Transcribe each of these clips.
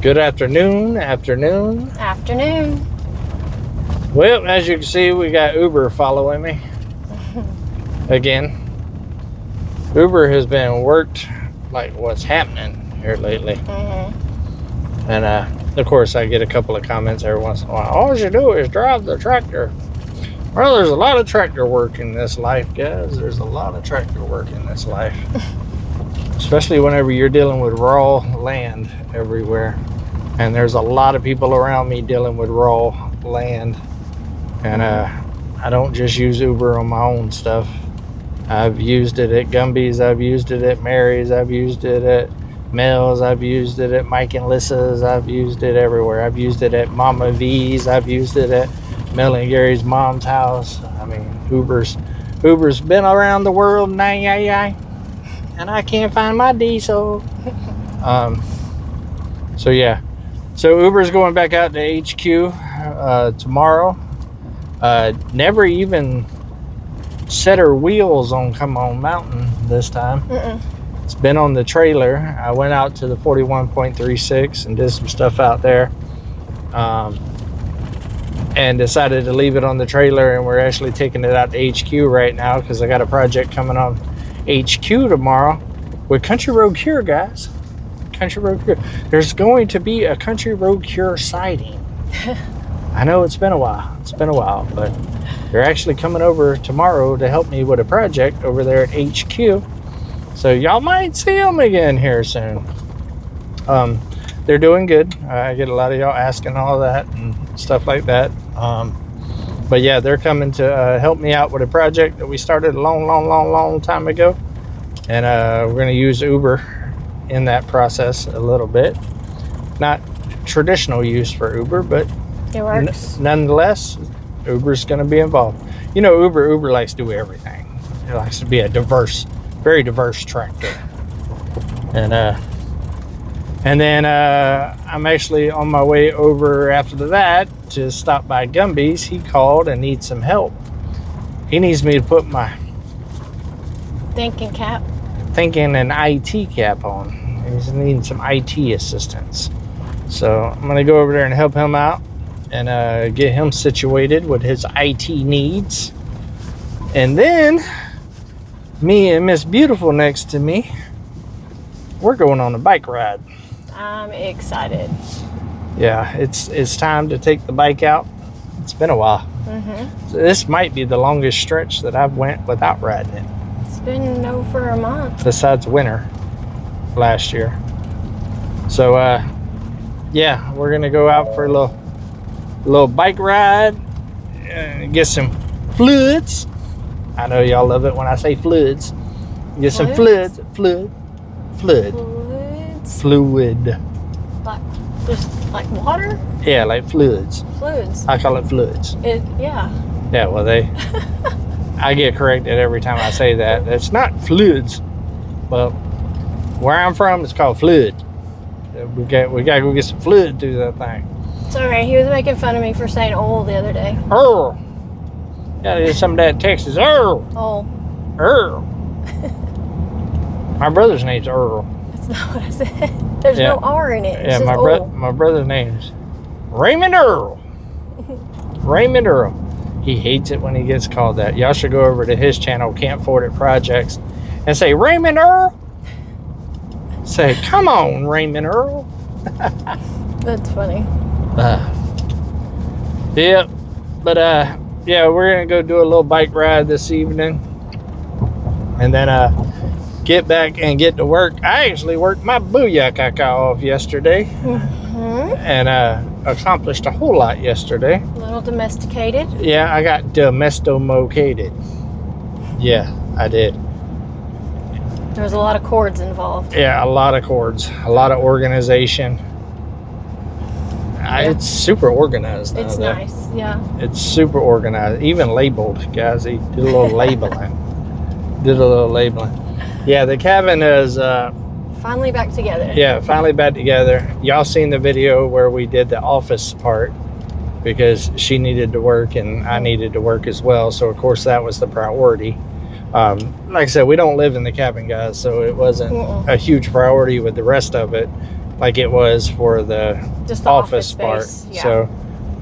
Good afternoon. Well, as you can see, we got Uber following me again. Uber has been worked like what's happening here lately. And of course, I get a couple of comments every once in a while. All you do is drive the tractor. Well, there's a lot of tractor work in this life, guys. There's a lot of tractor work in this life. Especially whenever you're dealing with raw land everywhere. And there's a lot of people around me dealing with raw land. And I don't just use Uber on my own stuff. I've used it at Gumby's, I've used it at Mary's, I've used it at Mel's, I've used it at Mike and Lissa's, I've used it everywhere. I've used it at Mama V's, I've used it at Mel and Gary's mom's house. I mean, Uber's been around the world, and I can't find my diesel. So yeah, so Uber's going back out to HQ tomorrow. Never even set her wheels on Come On Mountain this time. It's been on the trailer. I went out to the 41.36 and did some stuff out there. And decided to leave it on the trailer, and we're actually taking it out to HQ right now because I got a project coming on HQ tomorrow with Country Road Cure, guys. Country Road Cure. There's going to be a Country Road Cure sighting. I know it's been a while, but they're actually coming over tomorrow to help me with a project over there at HQ. So y'all might see them again here soon. They're doing good. I get a lot of y'all asking all that and stuff like that. But yeah, they're coming to help me out with a project that we started a long time ago. And we're going to use Uber in that process a little bit. Not traditional use for Uber, but it works. Nonetheless, Uber's going to be involved. You know, Uber likes to do everything. It likes to be a very diverse tractor. And then I'm actually on my way over after that to stop by Gumby's. He called and needs some help. He needs me to put my thinking an IT cap on. He's needing some IT assistance. So I'm going to go over there and help him out and get him situated with his IT needs. And then me and Miss Beautiful next to me, we're going on a bike ride. I'm excited. Yeah, it's time to take the bike out. It's been a while. So this might be the longest stretch that I've went without riding it. It's been over a month. Besides winter last year. So yeah, we're gonna go out for a little bike ride and get some fluids. I know y'all love it when I say fluids. Get some fluid. Like just like water? Yeah, like fluids. I call it fluids. Yeah, well I get corrected every time I say that. It's not fluids. Well, where I'm from, it's called fluid. We gotta go get some fluid through that thing. It's alright. He was making fun of me for saying oil the other day. Earl. Gotta get some of that Texas Earl. Oh. Earl. My brother's name's Earl. That's not what I said. There's no R in it. It's my brother's name's Raymond Earl. Raymond Earl. He hates it when he gets called that. Y'all should go over to his channel, Can't Afford It Projects, and say, Raymond Earl? Say, come on, Raymond Earl. That's funny. Yeah, but yeah, we're gonna go do a little bike ride this evening, and then get back and get to work. I actually worked my booyah off yesterday, and accomplished a whole lot yesterday. A little domesticated. Yeah, I got domesticated. Yeah, I did. There was a lot of cords involved. Yeah, a lot of cords, a lot of organization. Yeah. It's super organized now. It's nice, yeah. It's super organized, even labeled, guys. He did a little labeling. Yeah, the cabin is finally back together. Yeah, finally back together. Y'all seen the video where we did the office part because she needed to work and I needed to work as well. So of course that was the priority. Like I said, we don't live in the cabin, guys, so it wasn't a huge priority with the rest of it. like it was for the Just the office part. space, yeah. So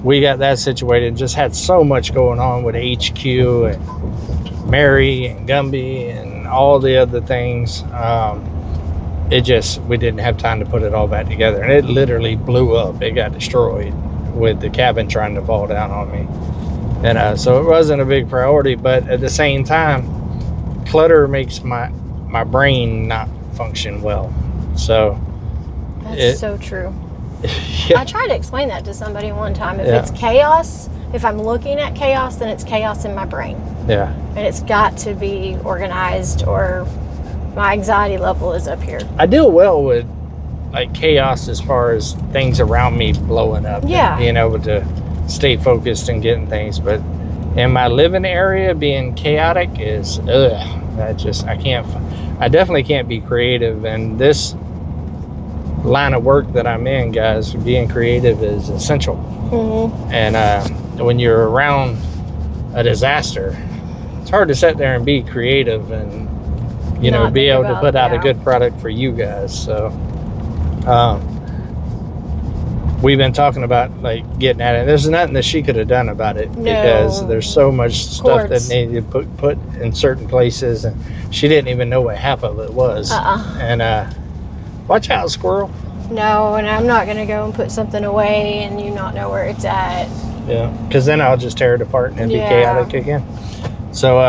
we got that situated. Just had so much going on with HQ and Mary and Gumby and all the other things. We didn't have time to put it all back together, and it literally blew up. It got destroyed with the cabin trying to fall down on me. And so it wasn't a big priority, but at the same time, clutter makes my brain not function well. So That's so true. yeah. I tried to explain that to somebody one time. If it's chaos, if I'm looking at chaos, then it's chaos in my brain. Yeah. And it's got to be organized, or my anxiety level is up here. I deal well with like chaos as far as things around me blowing up. Yeah. And being able to stay focused and getting things. But in my living area, being chaotic is, I definitely can't be creative. And this line of work that I'm in, guys, being creative is essential. Mm-hmm. And when you're around a disaster, it's hard to sit there and be creative and be able to put out a good product for you guys. So we've been talking about like getting at it. There's nothing that she could have done about it because there's so much stuff that needed to put in certain places, and she didn't even know what half of it was. And watch out, squirrel. No, and I'm not gonna go and put something away and you not know where it's at. Yeah, because then I'll just tear it apart and be chaotic again. So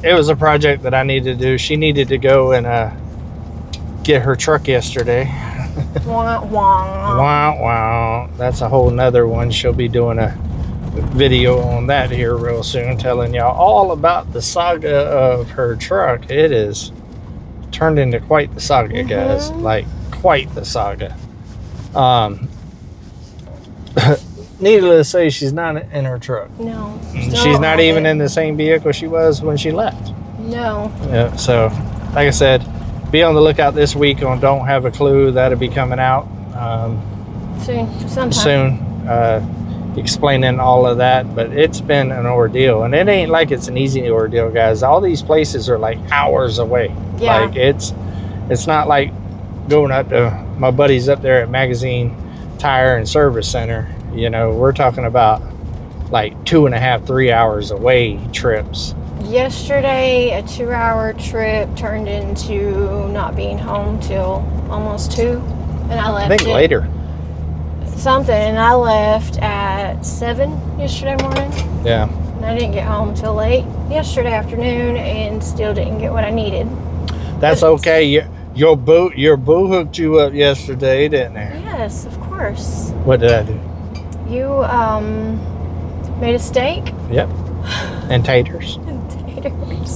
it was a project that I needed to do. She needed to go and get her truck yesterday. Wah, wah. Wow, wow. That's a whole nother one. She'll be doing a video on that here real soon, telling y'all all about the saga of her truck. It is turned into quite the saga, guys. Like quite the saga. Needless to say, she's not in her truck. No. She's not even in the same vehicle she was when she left. No. Yeah, so like I said, be on the lookout this week on Don't Have a Clue. That'll be coming out soon, explaining all of that. But it's been an ordeal, and it ain't like it's an easy ordeal, guys. All these places are like hours away. Yeah. Like it's not like going up to my buddies up there at Magazine Tire and Service Center. We're talking about like 2.5, 3 hours away trips. Yesterday, a 2-hour trip turned into not being home till almost 2, and I left. I think later. Something, and I left at 7 yesterday morning. Yeah. And I didn't get home till late yesterday afternoon, and still didn't get what I needed. That's okay. Your boo hooked you up yesterday, didn't it? Yes, of course. What did I do? You made a steak. Yep. And taters.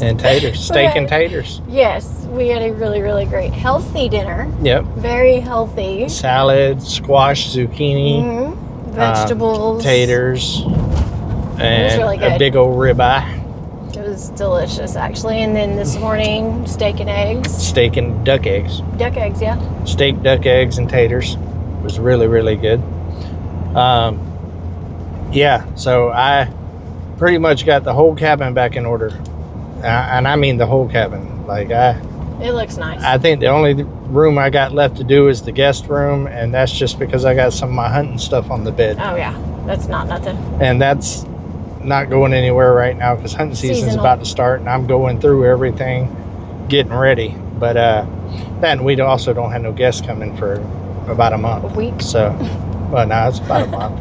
And taters. Steak and taters. Yes, we had a really, really great healthy dinner. Yep. Very healthy. Salad, squash, zucchini, vegetables, taters, and really a big old ribeye. It was delicious, actually. And then this morning, steak and eggs. Steak and duck eggs. Duck eggs, yeah. Steak, duck eggs, and taters. It was really, really good. Yeah, so I pretty much got the whole cabin back in order. And I mean the whole cabin. It looks nice. I think the only room I got left to do is the guest room, and that's just because I got some of my hunting stuff on the bed. Oh yeah, that's not nothing. And that's not going anywhere right now because hunting season's about to start, and I'm going through everything, getting ready. But then we also don't have no guests coming for about a month. A week. So, well, no, it's about a month.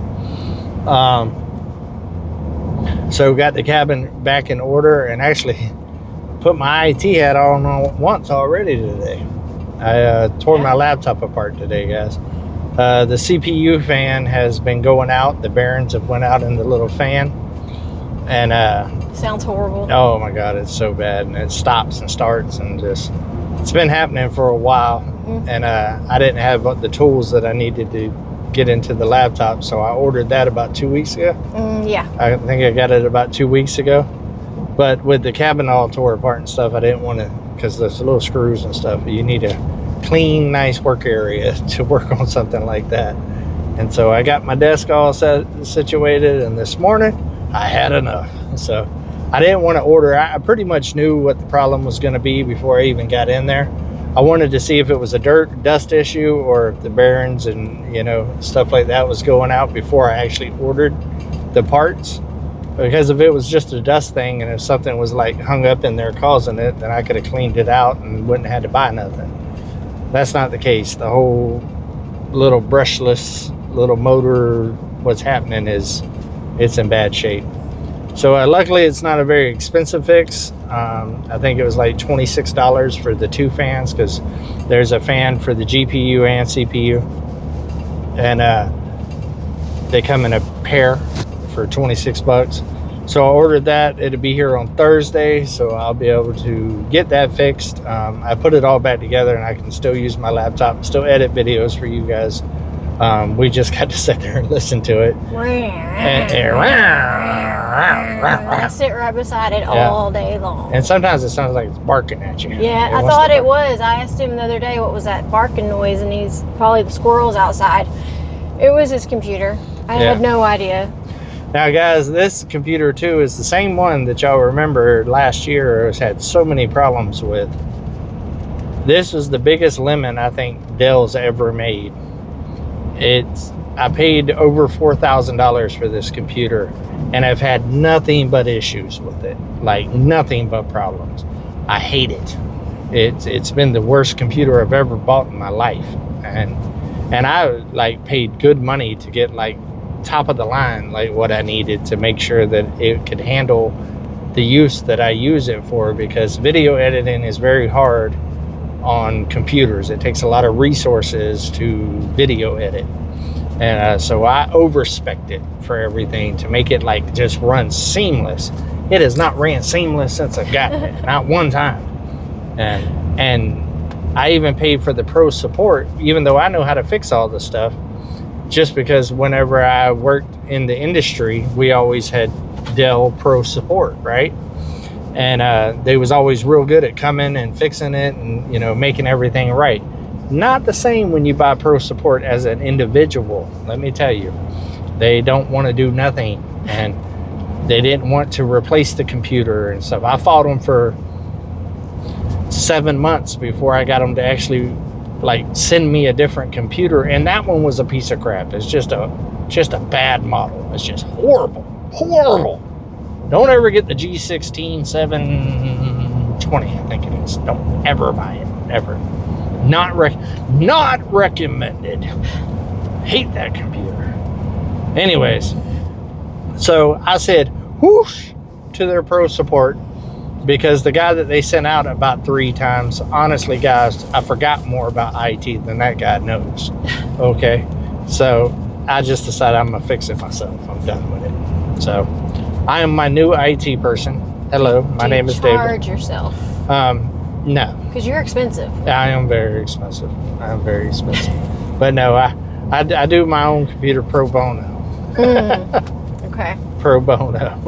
So got the cabin back in order, and actually put my IT hat on once already today. I tore my laptop apart today, guys. The CPU fan has been going out. The bearings have went out in the little fan, and sounds horrible. Oh my God, it's so bad, and it stops and starts, and just it's been happening for a while. And I didn't have the tools that I needed to get into the laptop, so I ordered that about 2 weeks ago. Yeah, I think I got it about 2 weeks ago. But with the cabin all tore apart and stuff, I didn't want to, because there's little screws and stuff. You need a clean, nice work area to work on something like that. And so I got my desk all situated, and this morning I had enough. So I didn't want to order. I pretty much knew what the problem was going to be before I even got in there. I wanted to see if it was a dust issue or if the bearings and, you know, stuff like that was going out before I actually ordered the parts. Because if it was just a dust thing and if something was like hung up in there causing it, then I could have cleaned it out and wouldn't have had to buy nothing. That's not the case. The whole little brushless little motor, what's happening is it's in bad shape. So luckily it's not a very expensive fix. I think it was like $26 for the 2 fans, because there's a fan for the GPU and CPU, and they come in a pair for 26 bucks. So I ordered that. It'll be here on Thursday, so I'll be able to get that fixed. I put it all back together and I can still use my laptop and still edit videos for you guys. We just got to sit there and listen to it. I sit right beside it all day long. And sometimes it sounds like it's barking at you. Yeah, I thought it was. I asked him the other day what was that barking noise, and he's probably the squirrels outside. It was his computer. I had no idea. Now, guys, this computer too is the same one that y'all remember last year has had so many problems with. This is the biggest lemon I think Dell's ever made. I paid over $4,000 for this computer, and I've had nothing but issues with it, like nothing but problems. I hate it. It's been the worst computer I've ever bought in my life, and I like paid good money to get like top of the line, like what I needed to make sure that it could handle the use that I use it for, because video editing is very hard on computers. It takes a lot of resources to video edit, and so I overspec'd it for everything to make it like just run seamless. It has not ran seamless since I've gotten it, not one time. And I even paid for the pro support, even though I know how to fix all this stuff, just because whenever I worked in the industry, we always had Dell pro support, right? And they was always real good at coming and fixing it and, you know, making everything right. Not the same when you buy pro support as an individual. Let me tell you, they don't want to do nothing, and they didn't want to replace the computer and stuff. I fought them for 7 months before I got them to actually like send me a different computer, and that one was a piece of crap. It's just a bad model. It's just horrible. Don't ever get the G16 720, I think it is. Don't ever buy it, ever. Not recommended. Hate that computer. Anyways, so I said whoosh to their pro support, because the guy that they sent out about 3 times, honestly, guys, I forgot more about IT than that guy knows. Okay, so I just decided I'm gonna fix it myself. I'm done with it. So I am my new IT person. Hello, my name is David. Charge yourself? No, because you're expensive. I am very expensive. But no, I do my own computer pro bono. Okay. Pro bono.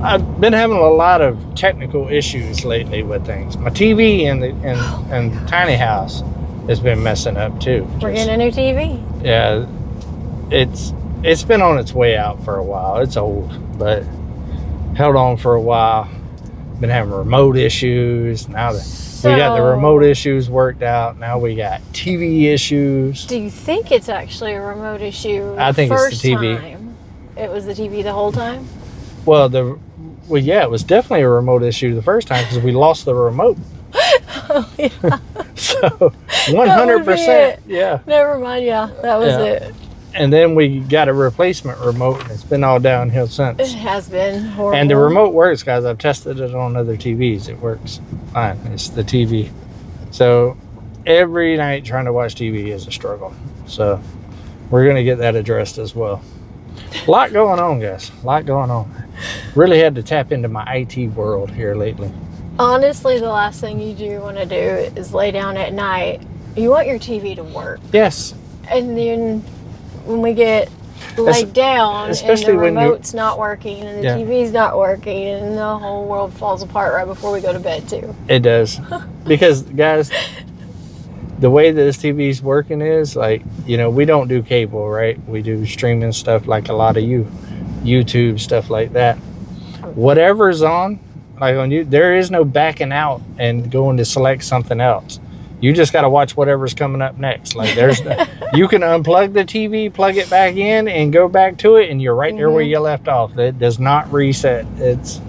I've been having a lot of technical issues lately with things. My TV in the tiny house has been messing up too. We're getting a new TV. Yeah, it's been on its way out for a while. It's old, but held on for a while. Been having remote issues. Now that we got the remote issues worked out, now we got TV issues. Do you think it's actually a remote issue? I think it's the TV. Time? It was the TV the whole time? Well, yeah, it was definitely a remote issue the first time because we lost the remote. Oh, yeah. So 100%. Yeah. Never mind. Yeah, that was it. And then we got a replacement remote, and it's been all downhill since. It has been horrible. And the remote works, guys. I've tested it on other TVs. It works fine. It's the TV. So every night trying to watch TV is a struggle. So we're going to get that addressed as well. A lot going on, guys. A lot going on. Really had to tap into my IT world here lately. Honestly, the last thing you do want to do is lay down at night. You want your TV to work. Yes. And then when we get laid down and the remote's not working and the TV's not working and the whole world falls apart right before we go to bed too. It does. Because, guys, the way that this TV's working is, like, you know, we don't do cable, right? We do streaming stuff like a lot of YouTube, stuff like that. Whatever's on Like on you, there is no backing out and going to select something else. You just got to watch whatever's coming up next. Like there's, you can unplug the TV, plug it back in, and go back to it, and you're right there where you left off. It does not reset. It's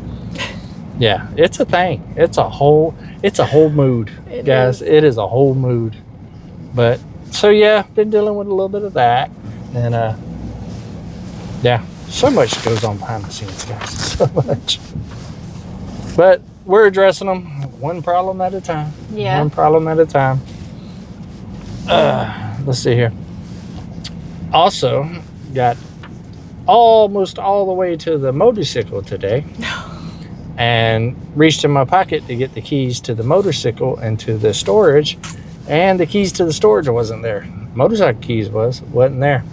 a thing. It's a whole mood, guys. It is a whole mood. But so yeah, been dealing with a little bit of that, and so much goes on behind the scenes, guys. So much. But we're addressing them one problem at a time. Yeah. One problem at a time. Let's see here. Also, got almost all the way to the motorcycle today. And reached in my pocket to get the keys to the motorcycle and to the storage. And the keys to the storage wasn't there. Motorcycle keys wasn't there.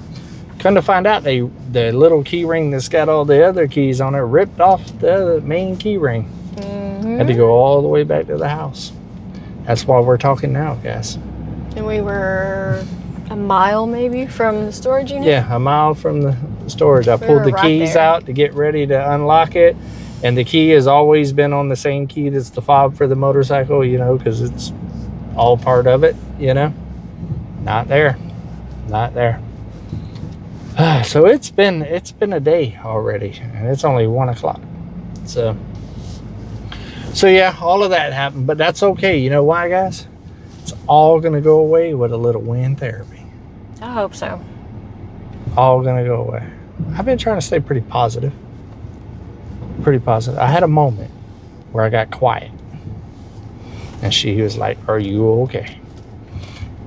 Come to find out, the little key ring that's got all the other keys on it ripped off the main key ring. Had to go all the way back to the house. That's why we're talking now, guys. And we were a mile maybe from the storage unit? Yeah, a mile from the storage. I pulled the keys out to get ready to unlock it. And the key has always been on the same key that's the fob for the motorcycle, you know, because it's all part of it, you know. Not there. Not there. So it's been a day already, and it's only 1 o'clock. So yeah, all of that happened, but that's okay. You know why, guys? It's all gonna go away with a little wind therapy. I hope so. All gonna go away. I've been trying to stay pretty positive. Pretty positive. I had a moment where I got quiet, and she was like, "Are you okay?"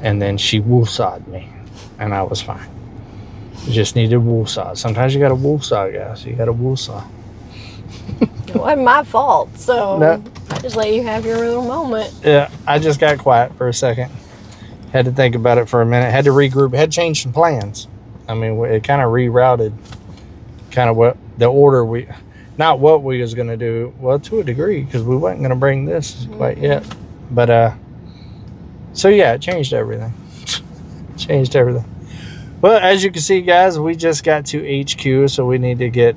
And then she woosawed me, and I was fine. You just needed woosah. Sometimes you got to woosah, guys. You got to woosah. It wasn't my fault, so No. I just let you have your little moment. Yeah, I just got quiet for a second. Had to think about it for a minute. Had to regroup. Had to change some plans. I mean, it kind of rerouted kind of what the order not what we was going to do. Well, to a degree, because we wasn't going to bring this quite yet. But, so yeah, it changed everything. Changed everything. Well, as you can see, guys, we just got to HQ, so we need to get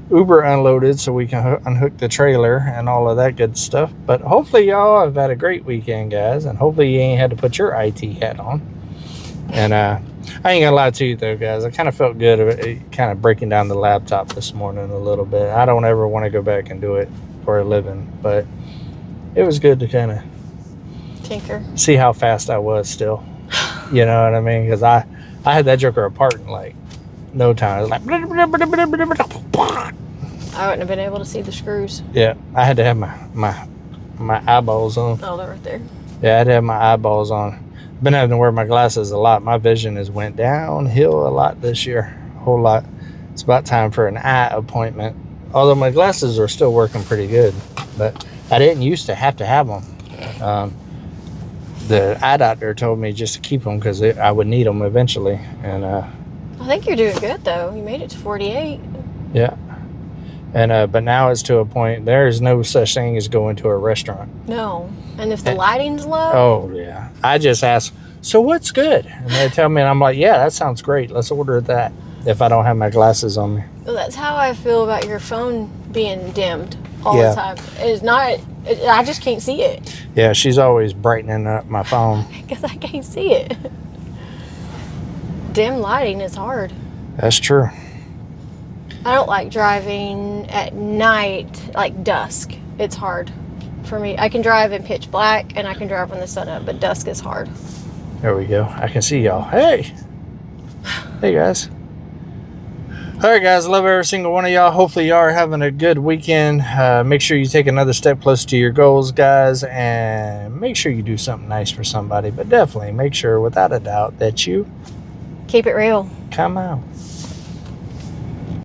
Uber unloaded so we can unhook the trailer and all of that good stuff. But hopefully y'all have had a great weekend, guys, and hopefully you ain't had to put your IT hat on. And I ain't gonna lie to you though, guys, I kind of felt good of it kind of breaking down the laptop this morning a little bit. I don't ever want to go back and do it for a living, but it was good to kind of tinker, see how fast I was still. You know what I mean? Because I had that joker apart in like no time. It was like I wouldn't have been able to see the screws. Yeah, I had to have my eyeballs on. Oh, they're right there. Yeah, I had to have my eyeballs on. Been having to wear my glasses a lot. My vision has went downhill a lot this year, a whole lot. It's about time for an eye appointment. Although my glasses are still working pretty good, but I didn't used to have them. The eye doctor told me just to keep them because I would need them eventually. And I think you're doing good though. You made it to 48. Yeah. And but now it's to a point. There is no such thing as going to a restaurant. No. And if the lighting's low. Oh yeah. I just ask, so what's good? And they tell me, and I'm like, yeah, that sounds great. Let's order that. If I don't have my glasses on me. Well, that's how I feel about your phone being dimmed all the time. It's not. I just can't see it. Yeah, she's always brightening up my phone. Because I can't see it. Dim lighting is hard. That's true. I don't like driving at night, like dusk. It's hard for me. I can drive in pitch black and I can drive when the sun up, but dusk is hard. There we go. I can see y'all. Hey. Hey, guys. All right, guys. Love every single one of y'all. Hopefully, y'all are having a good weekend. Make sure you take another step closer to your goals, guys, and make sure you do something nice for somebody. But definitely make sure, without a doubt, that you keep it real. come out.